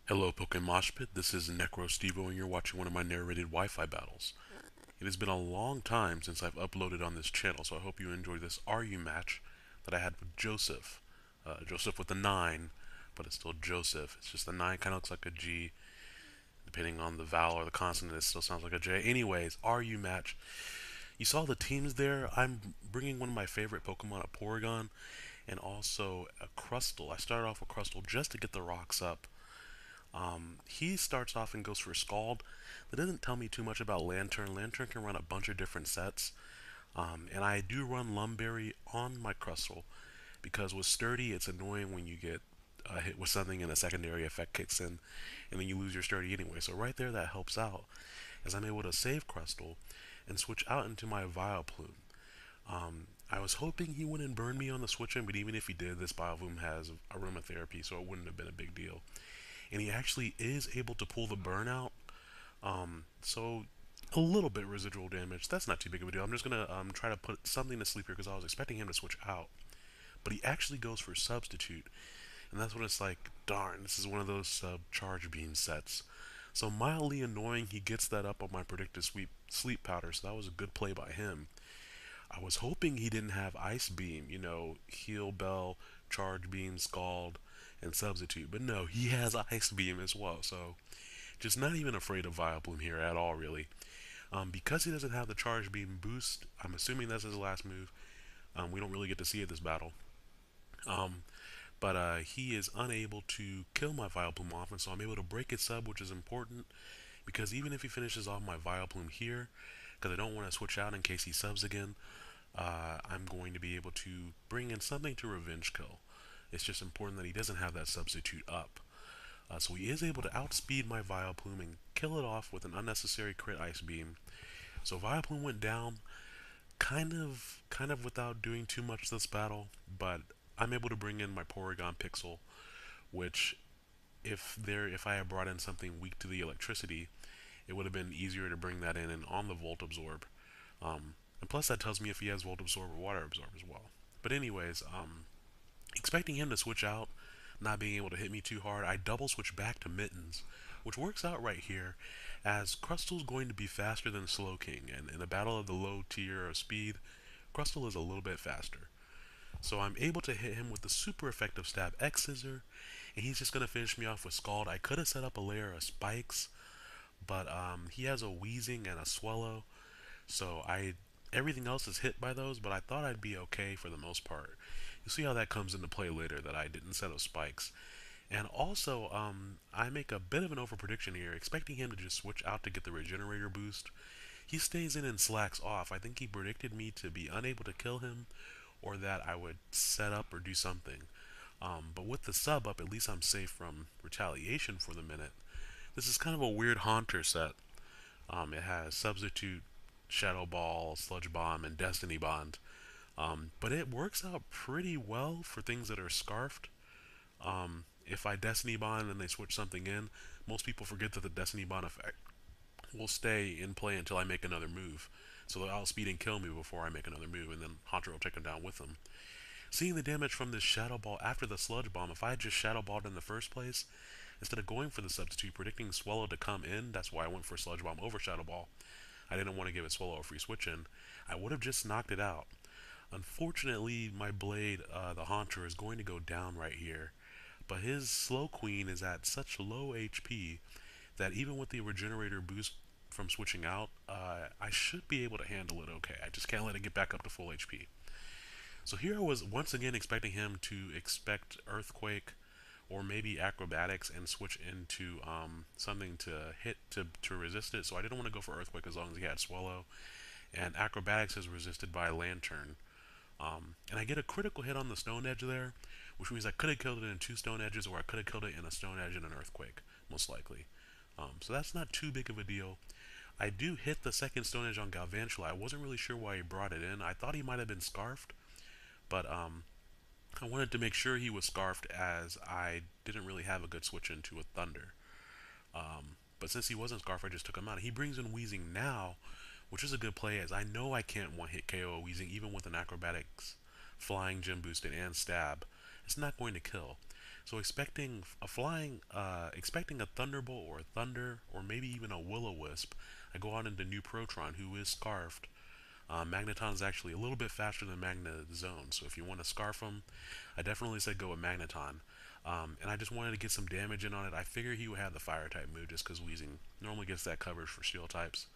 Hello, Pokemoshpit. This is Necrostevo, and you're watching one of my narrated Wi-Fi battles. It has been a long time since I've uploaded on this channel, so I hope you enjoy this RU match that I had with Joseph. Joseph with the 9, but it's still Joseph. It's just the 9 kind of looks like a G. Depending on the vowel or the consonant, it still sounds like a J. Anyways, RU match. You saw the teams there. I'm bringing one of my favorite Pokemon, a Porygon, and also a Crustle. I started off with Crustle just to get the rocks up. He starts off and goes for Scald. That doesn't tell me too much about Lantern. Lantern can run a bunch of different sets. And I do run Lumberry on my Crustle because with Sturdy, it's annoying when you get hit with something and a secondary effect kicks in, and then you lose your Sturdy anyway. So right there, that helps out, as I'm able to save Crustle and switch out into my Vileplume. I was hoping he wouldn't burn me on the switch in, but even if he did, this Vileplume has aromatherapy, so it wouldn't have been a big deal. And he actually is able to pull the burnout. So a little bit residual damage. That's not too big of a deal. I'm just gonna try to put something to sleep here because I was expecting him to switch out, but he actually goes for substitute, and that's when it's like, darn, this is one of those sub charge beam sets. So mildly annoying, he gets that up on my predicted sleep powder, so that was a good play by him. I was hoping he didn't have Ice Beam, Heal Bell, Charge Beam, Scald, and Substitute. But no, he has Ice Beam as well. So just not even afraid of Vileplume here at all, really. Because he doesn't have the Charge Beam boost, I'm assuming that's his last move. We don't really get to see it this battle. Um, but he is unable to kill my Vileplume off, and so I'm able to break its sub, which is important because even if he finishes off my Vileplume here, because I don't want to switch out in case he subs again, I'm going to be able to bring in something to revenge kill. It's just important that he doesn't have that substitute up. So he is able to outspeed my Vileplume and kill it off with an unnecessary crit Ice Beam. So Vileplume went down, kind of without doing too much this battle, but I'm able to bring in my Porygon Pixel, which if I had brought in something weak to the electricity, it would have been easier to bring that in and on the Volt Absorb. And plus, that tells me if he has Volt Absorb or Water Absorb as well. But anyways, expecting him to switch out, not being able to hit me too hard, I double switch back to Mittens, which works out right here, as Crustle's going to be faster than Slowking, and in a battle of the low tier of speed, Crustle is a little bit faster. So I'm able to hit him with the super effective stab X Scissor, and he's just going to finish me off with Scald. I could have set up a layer of spikes, but he has a Wheezing and a Swallow, so everything else is hit by those, but I thought I'd be okay for the most part. You'll see how that comes into play later that I didn't set up spikes. And also, I make a bit of an over prediction here, expecting him to just switch out to get the regenerator boost. He stays in and slacks off. I think he predicted me to be unable to kill him, or that I would set up or do something. But with the sub up, at least I'm safe from retaliation for the minute. This is kind of a weird Haunter set. It has Substitute, Shadow Ball, Sludge Bomb, and Destiny Bond. But it works out pretty well for things that are scarfed. If I Destiny Bond and they switch something in, most people forget that the Destiny Bond effect will stay in play until I make another move. So they'll outspeed and kill me before I make another move, and then Haunter will take them down with them. Seeing the damage from this Shadow Ball after the Sludge Bomb, if I had just Shadow Balled in the first place, instead of going for the substitute, predicting Swallow to come in, that's why I went for Sludge Bomb over Shadow Ball. I didn't want to give it Swallow a free switch in. I would have just knocked it out. Unfortunately, my Blade, the Haunter, is going to go down right here. But his Slow Queen is at such low HP that even with the Regenerator boost from switching out, I should be able to handle it okay. I just can't let it get back up to full HP. So here I was once again expecting him to expect Earthquake or maybe Acrobatics and switch into something to hit to resist it. So I didn't want to go for Earthquake as long as he had Swallow. And Acrobatics is resisted by Lantern. And I get a critical hit on the Stone Edge there, which means I could have killed it in two Stone Edges, or I could have killed it in a Stone Edge and an Earthquake, most likely. So that's not too big of a deal. I do hit the second Stone Edge on Galvantula. I wasn't really sure why he brought it in. I thought he might have been Scarfed, but I wanted to make sure he was Scarfed as I didn't really have a good switch into a Thunder. But since he wasn't Scarfed, I just took him out. He brings in Wheezing now, which is a good play as I know I can't one-hit KO a Wheezing even with an Acrobatics, Flying Gym boosted, and Stab. It's not going to kill. So expecting a Thunderbolt or a Thunder or maybe even a Will-O-Wisp, I go on into New Protron, who is Scarfed. Magneton is actually a little bit faster than Magnezone, so if you want to Scarf him, I definitely say go with Magneton. And I just wanted to get some damage in on it. I figured he would have the Fire type move just because Weezing normally gets that coverage for Steel types.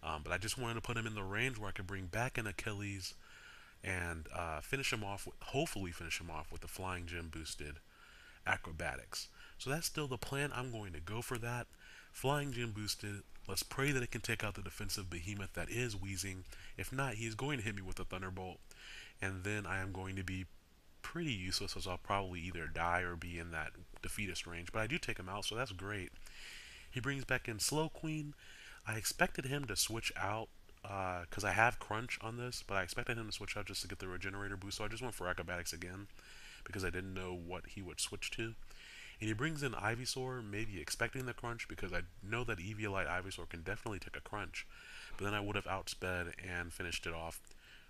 But I just wanted to put him in the range where I could bring back an Achilles and hopefully finish him off with the Flying Gym boosted Acrobatics. So that's still the plan. I'm going to go for that. Flying Gym boosted. Let's pray that it can take out the defensive behemoth that is Weezing. If not, he's going to hit me with a Thunderbolt. And then I am going to be pretty useless as I'll probably either die or be in that defeatist range. But I do take him out, so that's great. He brings back in Slow Queen. I expected him to switch out because I have Crunch on this, but I expected him to switch out just to get the Regenerator boost, so I just went for Acrobatics again because I didn't know what he would switch to. And he brings in Ivysaur, maybe expecting the Crunch because I know that Eviolite Ivysaur can definitely take a Crunch, but then I would have outsped and finished it off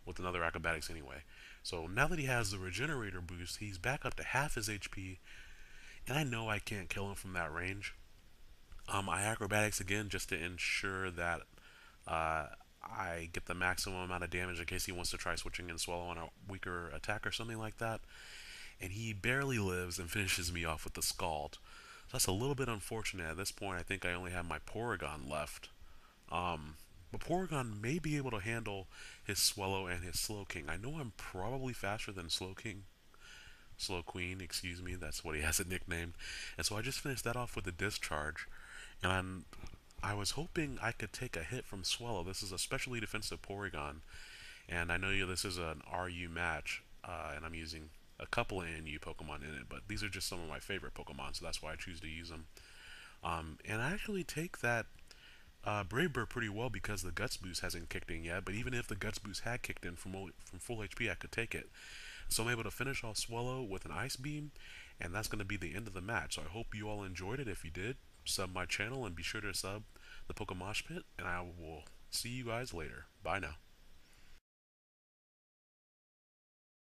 with another Acrobatics anyway. So now that he has the Regenerator boost, he's back up to half his HP, and I know I can't kill him from that range. I Acrobatics again just to ensure that uh, I get the maximum amount of damage in case he wants to try switching and Swallow on a weaker attack or something like that. And he barely lives and finishes me off with the Scald. So that's a little bit unfortunate. At this point, I think I only have my Porygon left. But Porygon may be able to handle his Swallow and his Slowking. I know I'm probably faster than Slowking. Slow Queen, excuse me, that's what he has it nicknamed. And so I just finished that off with a Discharge. And I was hoping I could take a hit from Swallow. This is a specially defensive Porygon. And I know this is an RU match, and I'm using a couple of NU Pokemon in it, but these are just some of my favorite Pokemon, so that's why I choose to use them. And I actually take that Brave Bird pretty well because the Guts boost hasn't kicked in yet, but even if the Guts boost had kicked in from full HP, I could take it. So I'm able to finish off Swallow with an Ice Beam, and that's going to be the end of the match. So I hope you all enjoyed it. If you did, sub my channel and be sure to sub the Pokemosh Pit, and I will see you guys later. Bye now.